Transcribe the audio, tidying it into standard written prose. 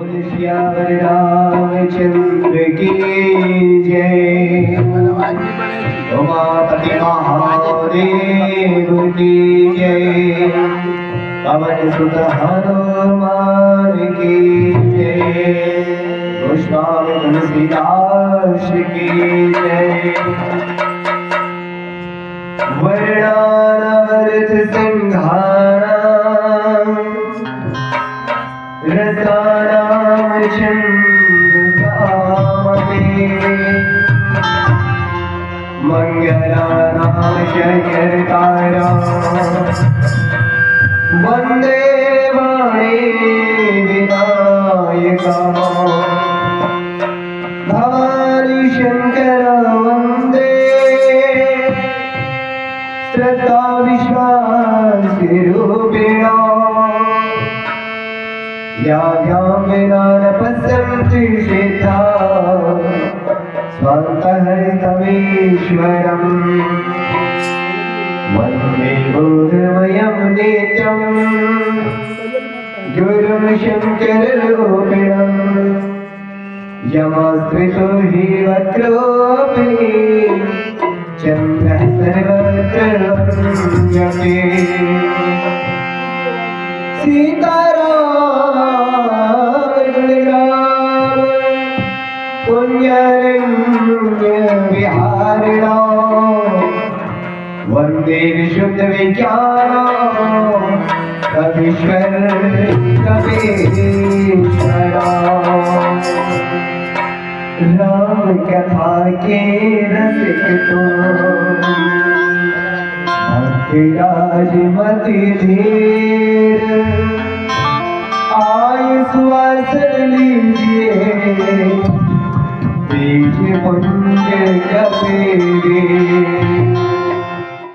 श्याम रामचंद्र की जय। उमापति महादेव की जय। पवन सुत हनुमान की जय। गोस्वामी तुलसीदास की जय। वर्णानावर्त सिंहानां रसानां छन्दसामपि मंगलानां जयकारां वन्दे वाणी विनायकां भवानी शंकर वन्दे श्रद्धा विश्वासरूपिणा याभ्यां विना न पश्यन्ति सिद्धा स्वान्तहस्तमीश्वरम् वन्दे बोधमयं नित्यं गुरुं शङ्कररूपिणम् यमाश्रितो हि वक्रोऽपि चन्द्रः सर्वत्र वन्द्यते। सीताराम पुण्यरण्यविहारिणा वन्दे विशुद्धविज्ञानं कवीश्वर कवीश्वरा। राम कथा के रसिक तो भक्तिराज मति धीर आयु सुवासन लीजिए बीज पुण्य कबीर।